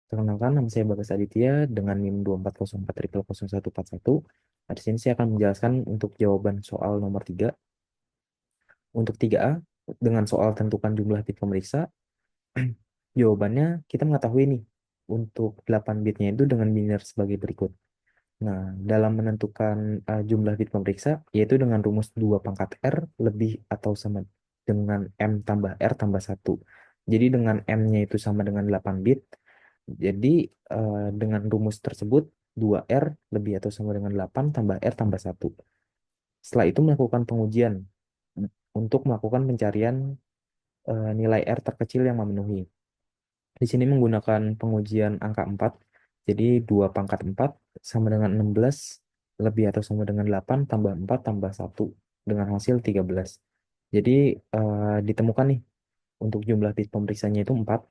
Perkenalkan, nama saya Bagas Aditya dengan NIM 240400141. Nah, di sini saya akan menjelaskan untuk jawaban soal nomor 3. Untuk 3A, dengan soal tentukan jumlah bit pemeriksa, jawabannya kita mengetahui nih, untuk 8 bitnya itu dengan biner sebagai berikut. Nah, dalam menentukan jumlah bit pemeriksa, yaitu dengan rumus 2 pangkat R lebih atau sama dengan M tambah R tambah 1. Jadi dengan M-nya itu sama dengan 8 bit. Jadi dengan rumus tersebut 2R lebih atau sama dengan 8 tambah R tambah 1. Setelah itu melakukan pengujian untuk melakukan pencarian nilai R terkecil yang memenuhi. Di sini menggunakan pengujian angka 4. Jadi 2 pangkat 4 sama dengan 16 lebih atau sama dengan 8 tambah 4 tambah 1 dengan hasil 13. Jadi ditemukan nih untuk jumlah bit pemeriksanya itu 4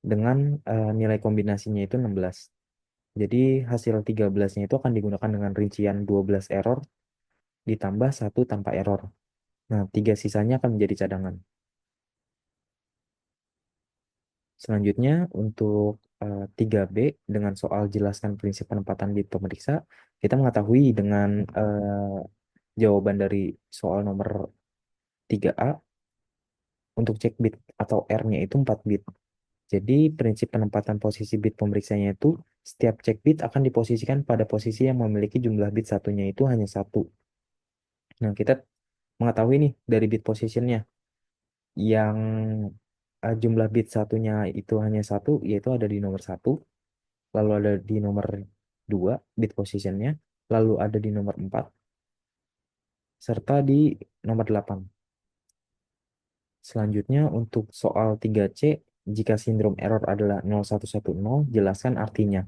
dengan nilai kombinasinya itu 16. Jadi hasil 13-nya itu akan digunakan dengan rincian 12 error ditambah 1 tanpa error. Nah, 3 sisanya akan menjadi cadangan. Selanjutnya untuk 3B dengan soal jelaskan prinsip penempatan bit pemeriksa, kita mengetahui dengan jawaban dari soal nomor 3A untuk cek bit atau R-nya itu 4 bit. Jadi prinsip penempatan posisi bit pemeriksanya itu setiap cek bit akan diposisikan pada posisi yang memiliki jumlah bit satunya itu hanya satu. Nah, kita mengetahui nih dari bit positionnya yang jumlah bit satunya itu hanya satu, yaitu ada di nomor satu, lalu ada di nomor 2 bit positionnya, lalu ada di nomor 4 serta di nomor 8. Selanjutnya untuk soal 3C, jika sindrom error adalah 0110, jelaskan artinya.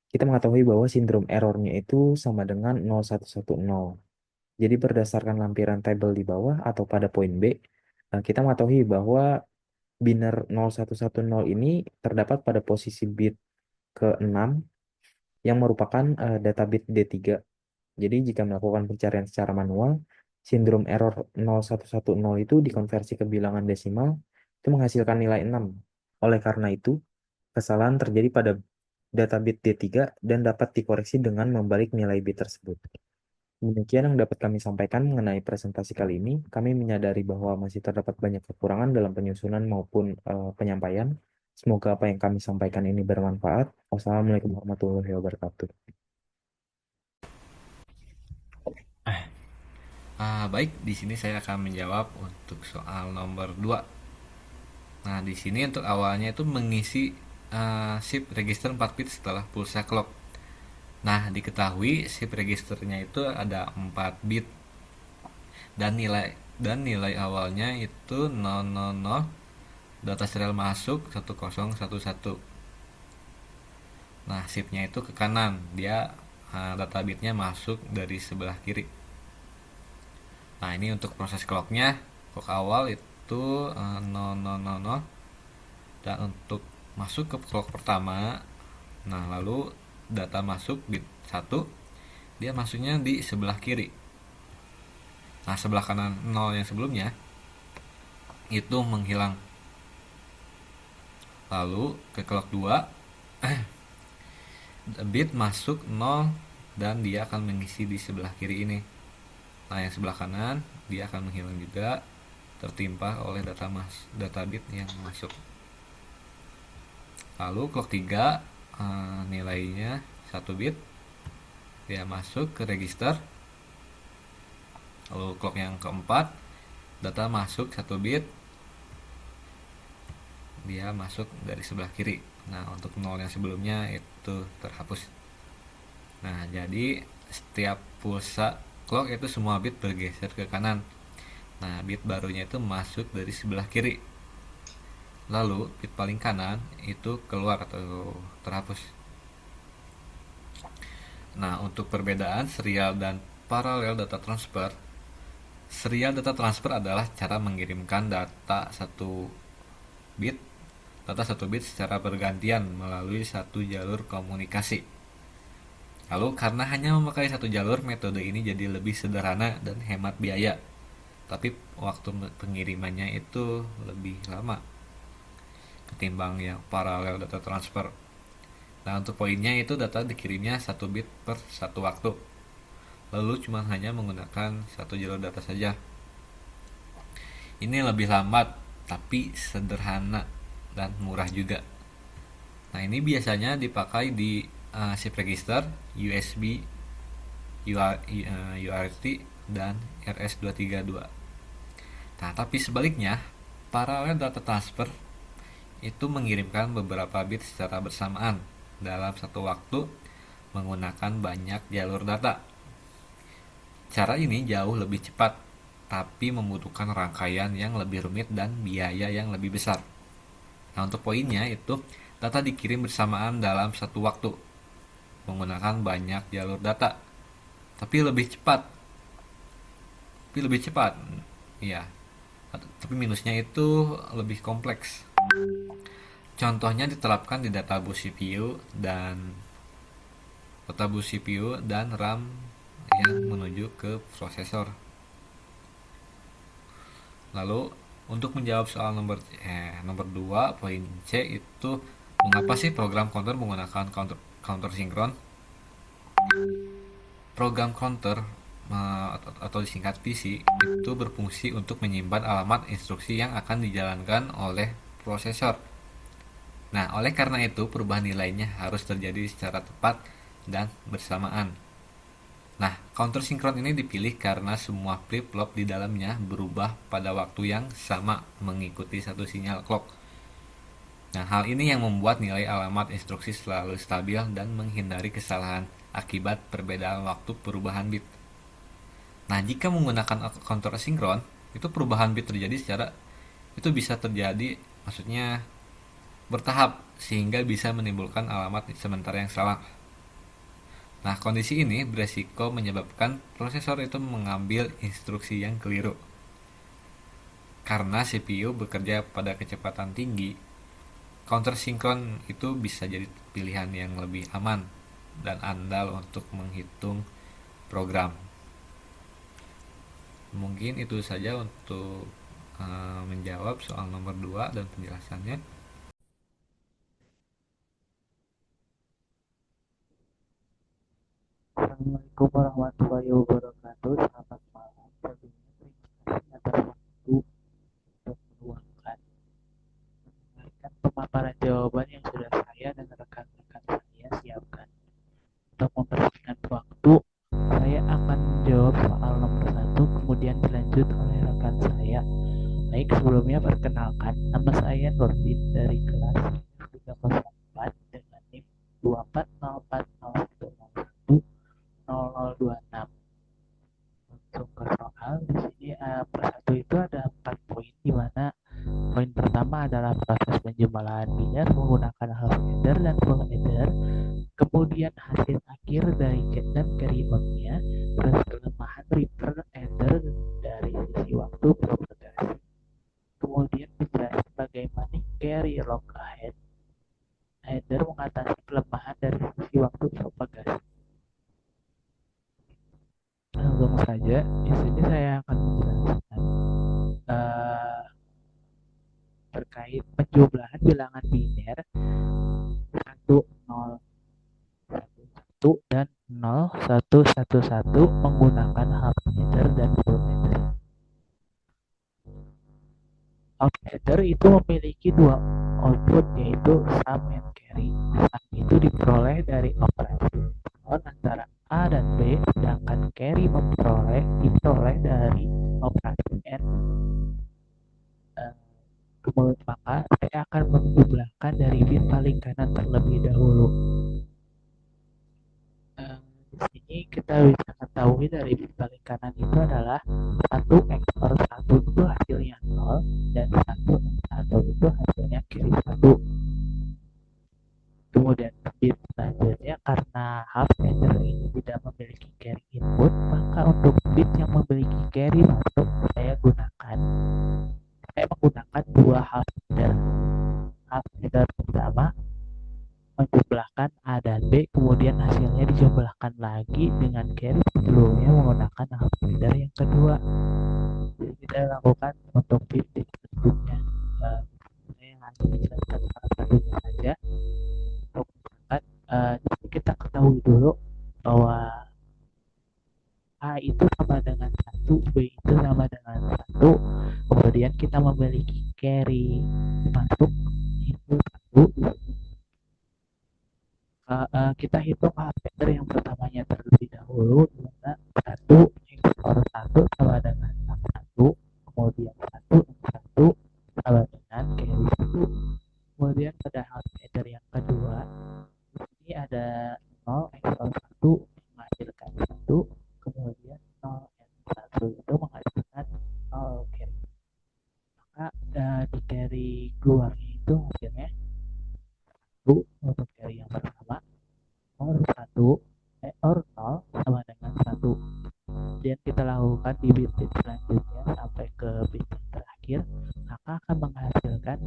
Kita mengetahui bahwa sindrom errornya itu sama dengan 0110. Jadi berdasarkan lampiran tabel di bawah atau pada poin B, kita mengetahui bahwa biner 0110 ini terdapat pada posisi bit ke-6 yang merupakan data bit D3. Jadi jika melakukan pencarian secara manual, sindrom error 0110 itu dikonversi ke bilangan desimal, itu menghasilkan nilai 6. Oleh karena itu, kesalahan terjadi pada data bit D3 dan dapat dikoreksi dengan membalik nilai bit tersebut. Demikian yang dapat kami sampaikan mengenai presentasi kali ini. Kami menyadari bahwa masih terdapat banyak kekurangan dalam penyusunan maupun penyampaian. Semoga apa yang kami sampaikan ini bermanfaat. Wassalamualaikum warahmatullahi wabarakatuh. Baik, di sini saya akan menjawab untuk soal nomor 2. Nah, di sini untuk awalnya itu mengisi SIP register 4 bit setelah pulsa clock. Nah, diketahui SIP registernya itu ada 4 bit dan nilai awalnya itu 000, data serial masuk 1011. Nah, SIP-nya itu ke kanan, dia data bitnya masuk dari sebelah kiri. Nah, ini untuk proses clocknya, clock awal itu 0000, dan untuk masuk ke clock pertama, nah lalu data masuk bit 1, dia masuknya di sebelah kiri. Nah, sebelah kanan 0 yang sebelumnya itu menghilang. Lalu ke clock 2, bit masuk 0 dan dia akan mengisi di sebelah kiri ini. Nah, yang sebelah kanan dia akan menghilang juga, tertimpa oleh data bit yang masuk. Lalu clock 3, nilainya 1 bit, dia masuk ke register. Lalu clock yang keempat, data masuk 1 bit, dia masuk dari sebelah kiri. Nah, untuk 0 yang sebelumnya itu terhapus. Nah, jadi setiap pulsa clock itu semua bit bergeser ke kanan. Nah, bit barunya itu masuk dari sebelah kiri. Lalu bit paling kanan itu keluar atau terhapus. Nah, untuk perbedaan serial dan paralel data transfer, serial data transfer adalah cara mengirimkan bit data satu bit secara bergantian melalui satu jalur komunikasi. Lalu karena hanya memakai satu jalur, metode ini jadi lebih sederhana dan hemat biaya. Tapi waktu pengirimannya itu lebih lama ketimbang yang paralel data transfer. Nah, untuk poinnya itu data dikirimnya 1 bit per 1 waktu. Lalu cuma hanya menggunakan satu jalur data saja. Ini lebih lambat, tapi sederhana dan murah juga. Nah, ini biasanya dipakai di shift register, USB, UART, dan RS232. Nah, tapi sebaliknya, parallel data transfer itu mengirimkan beberapa bit secara bersamaan dalam satu waktu menggunakan banyak jalur data. Cara ini jauh lebih cepat, tapi membutuhkan rangkaian yang lebih rumit dan biaya yang lebih besar. Nah, untuk poinnya itu data dikirim bersamaan dalam satu waktu menggunakan banyak jalur data, tapi lebih cepat. Tapi lebih cepat, ya. Tapi minusnya itu lebih kompleks. Contohnya diterapkan di databus CPU dan RAM yang menuju ke prosesor. Lalu untuk menjawab soal nomor 2 poin C itu, mengapa sih program counter menggunakan counter sinkron? Program counter atau disingkat PC itu berfungsi untuk menyimpan alamat instruksi yang akan dijalankan oleh prosesor. Nah, oleh karena itu perubahan nilainya harus terjadi secara tepat dan bersamaan. Nah, counter sinkron ini dipilih karena semua flip-flop di dalamnya berubah pada waktu yang sama mengikuti satu sinyal clock. Nah, hal ini yang membuat nilai alamat instruksi selalu stabil dan menghindari kesalahan akibat perbedaan waktu perubahan bit. Nah, jika menggunakan counter sinkron, itu perubahan bit terjadi itu bisa terjadi, maksudnya bertahap, sehingga bisa menimbulkan alamat sementara yang salah. Nah, kondisi ini beresiko menyebabkan prosesor itu mengambil instruksi yang keliru. Karena CPU bekerja pada kecepatan tinggi, counter sinkron itu bisa jadi pilihan yang lebih aman dan andal untuk menghitung program. Mungkin itu saja untuk menjawab soal nomor 2 dan penjelasannya. Assalamualaikum warahmatullahi wabarakatuh. Selamat malam. Sebelumnya terima kasih atas waktu untuk meluangkan mendengarkan pemaparan jawaban yang sudah saya dan rekan-rekan saya siapkan. Untuk mempersingkat waktu, saya akan menjawab soal nomor 1, kemudian dilanjut oleh rekan saya. Baik, sebelumnya perkenalkan, nama saya Nurdin dari kelas 304 dengan NIM 24040100026. Langsung ke soal. Di sini per satu itu ada 4 poin, di mana poin pertama adalah proses penjumlahan biner menggunakan half adder dan full adder, kemudian hasil akhir dari get dan carry on-nya, terus kelemahan return adder dari sisi waktu propagasi, kemudian penjelasan bagaimana carry log ahead adder mengatasi kelemahan dari sisi waktu propagasi. Langsung saja, di sini saya akan menjelaskan terkait penjumlahan bilangan biner 1, 0, 1 dan 0, 1, 1, 1 menggunakan half adder dan full adder. Half adder itu memiliki dua output, yaitu sum and carry. Sum itu diperoleh dari operasi antara A dan B, sedangkan carry diperoleh dari operasi N. Kemudian maka saya akan menjumlahkan dari bit paling kanan terlebih dahulu. Di sini kita bisa ketahui dari bit paling kanan itu adalah 1 XOR 1 itu hasilnya 0 dan 1 itu hasilnya carry 1. Kemudian bit selanjutnya, karena half adder ini tidak memiliki carry input, maka untuk bit yang memiliki carry masuk saya menggunakan dua half adder. Half adder pertama menjumlahkan A dan B, kemudian hasilnya dijumlahkan lagi dengan carry sebelumnya menggunakan half adder yang kedua. Jadi kita lakukan untuk bit selanjutnya. Saya hanya menjelaskan salah satunya saja. Untuk Jadi kita ketahui dulu bahwa A itu sama dengan 1, B itu sama dengan 1. Kemudian kita memiliki carry masuk itu 1. Kita hitung parameter yang pertamanya terlebih dahulu, di mana 1 XOR 1 sama dengan 1. Kemudian 1 1 sama dengan carry 1. Kemudian pada parameter yang kedua, di sini ada 0 XOR 1 menghasilkan 1. Kemudian 0 and 1 itu menghasilkan 0 carry. Maka di carry keluarnya itu hasilnya 1 untuk carry yang pertama, or 1 or 0 sama dengan 1. Kemudian kita lakukan di bit-bit selanjutnya sampai ke bit yang terakhir, maka akan menghasilkan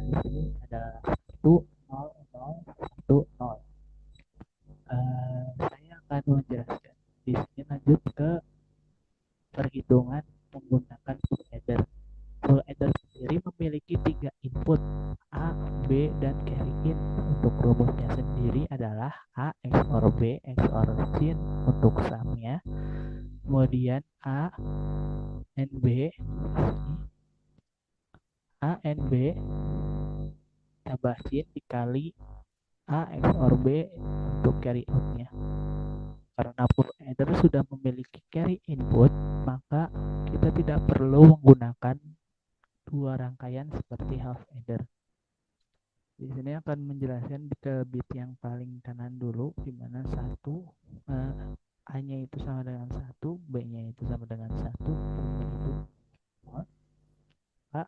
di sini adalah 1 0 0 1 0. Saya akan menjelaskan di sini, lanjut ke perhitungan menggunakan full adder. Full adder sendiri memiliki 3 input, A, B, dan carry in. Untuk rumusnya sendiri adalah A XOR B XOR sin untuk sumnya. Kemudian A and B tambah sin dikali A XOR B untuk carry outnya. Karena full adder sudah memiliki carry input, maka kita tidak perlu menggunakan dua rangkaian seperti half adder. Di sini akan menjelaskan ke bit yang paling kanan dulu, di mana 1 A-nya itu sama dengan 1, B-nya itu sama dengan 1, itu A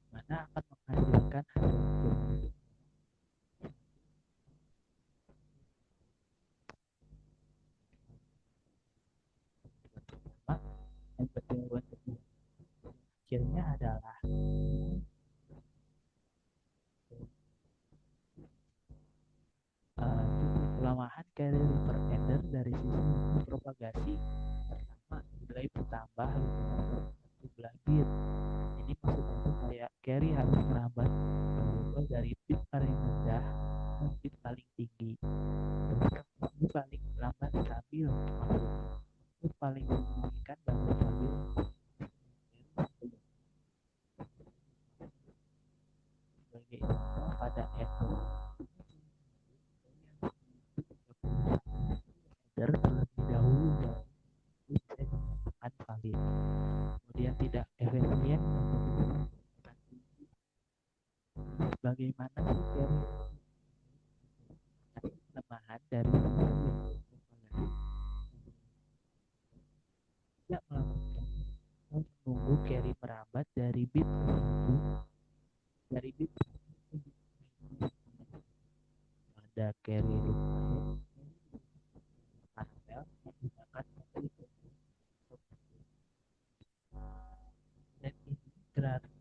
mana akan menghasilkan hasil yang pertemuan kedua. Hasilnya adalah titik pelemahan carrier per adder dari sisi propagasi. Pertama, nilai bertambah jumlah bit. Ini maksudnya itu kayak carry harus merambat dari bit paling rendah ke bit paling tinggi. Terus bit paling lambat stabil, maksudnya itu paling signifikan baru stabil. Sebagai contoh pada N0 terlebih dahulu baru bisa dinyatakan valid. Kemudian tidak efisien untuk bagaimana sih carry kelemahan dari tidak melakukan menunggu carry merambat dari bit ke 1, dari bit ada carry lumayan paralel menggunakan metode dan ini berarti